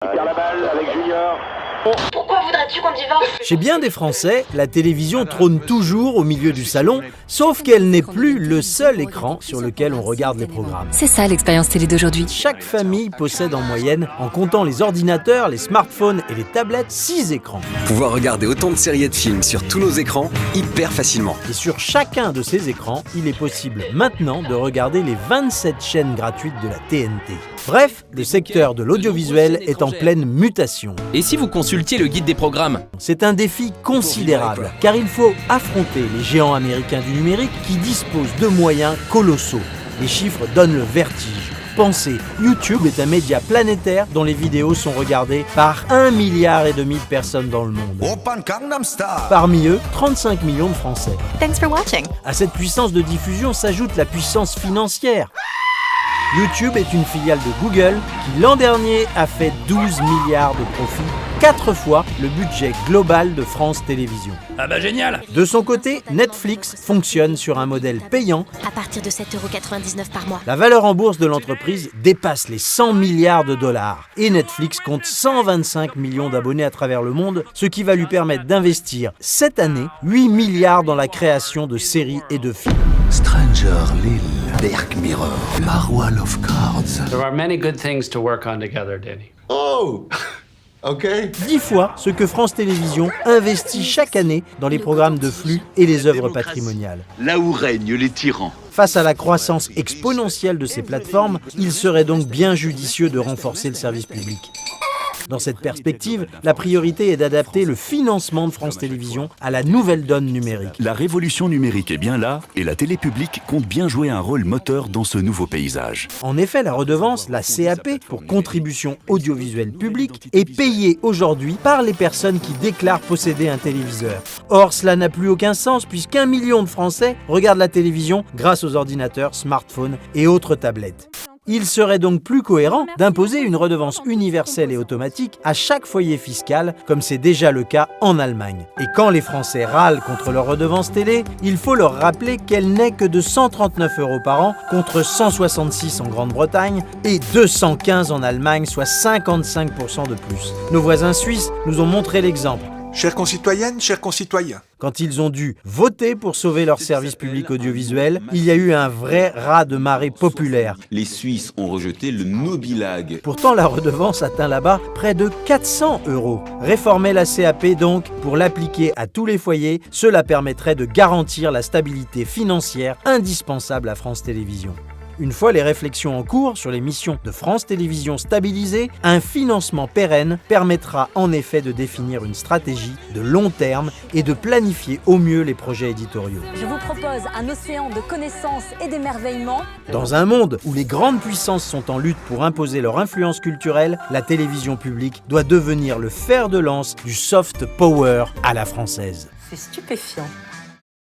Il perd la balle avec Junior. Pourquoi voudrais-tu qu'on divorce? Chez bien des Français, la télévision trône toujours au milieu du salon, sauf qu'elle n'est plus le seul écran sur lequel on regarde les programmes. C'est ça l'expérience télé d'aujourd'hui. Chaque famille possède en moyenne, en comptant les ordinateurs, les smartphones et les tablettes, 6 écrans. Pouvoir regarder autant de séries et de films sur tous nos écrans hyper facilement. Et sur chacun de ces écrans, il est possible maintenant de regarder les 27 chaînes gratuites de la TNT. Bref, le secteur de l'audiovisuel est en pleine mutation. Et si vous consultiez le guide des programmes? C'est un défi considérable, car il faut affronter les géants américains du numérique qui disposent de moyens colossaux. Les chiffres donnent le vertige. Pensez, YouTube est un média planétaire dont les vidéos sont regardées par 1,5 milliard de personnes dans le monde. Parmi eux, 35 millions de Français. Thanks for watching. À cette puissance de diffusion s'ajoute la puissance financière. YouTube est une filiale de Google qui l'an dernier a fait 12 milliards de profits, 4 fois le budget global de France Télévisions. Ah bah génial! De son côté, Netflix fonctionne sur un modèle payant. À partir de 7,99 € par mois. La valeur en bourse de l'entreprise dépasse les 100 milliards de dollars. Et Netflix compte 125 millions d'abonnés à travers le monde, ce qui va lui permettre d'investir cette année 8 milliards dans la création de séries et de films. Stranger Lil, Dark Mirror, Marwal of Cards. There are many good things to work on together, Danny. Oh, ok. 10 fois ce que France Télévisions investit chaque année dans les programmes de flux et les œuvres patrimoniales. Là où règnent les tyrans. Face à la croissance exponentielle de ces plateformes, il serait donc bien judicieux de renforcer le service public. Dans cette perspective, la priorité est d'adapter le financement de France Télévisions à la nouvelle donne numérique. La révolution numérique est bien là et la télé publique compte bien jouer un rôle moteur dans ce nouveau paysage. En effet, la redevance, la CAP, pour contribution audiovisuelle publique, est payée aujourd'hui par les personnes qui déclarent posséder un téléviseur. Or, cela n'a plus aucun sens puisqu'1 million de Français regardent la télévision grâce aux ordinateurs, smartphones et autres tablettes. Il serait donc plus cohérent d'imposer une redevance universelle et automatique à chaque foyer fiscal, comme c'est déjà le cas en Allemagne. Et quand les Français râlent contre leur redevance télé, il faut leur rappeler qu'elle n'est que de 139 € par an, contre 166 en Grande-Bretagne et 215 en Allemagne, soit 55% de plus. Nos voisins suisses nous ont montré l'exemple. Chères concitoyennes, chers concitoyens. Quand ils ont dû voter pour sauver leur service public audiovisuel, il y a eu un vrai raz-de-marée populaire. Les Suisses ont rejeté le Nobilag. Pourtant, la redevance atteint là-bas près de 400 €. Réformer la CAP donc, pour l'appliquer à tous les foyers, cela permettrait de garantir la stabilité financière indispensable à France Télévisions. Une fois les réflexions en cours sur les missions de France Télévisions stabilisées, un financement pérenne permettra en effet de définir une stratégie de long terme et de planifier au mieux les projets éditoriaux. Je vous propose un océan de connaissances et d'émerveillement. Dans un monde où les grandes puissances sont en lutte pour imposer leur influence culturelle, la télévision publique doit devenir le fer de lance du soft power à la française. C'est stupéfiant.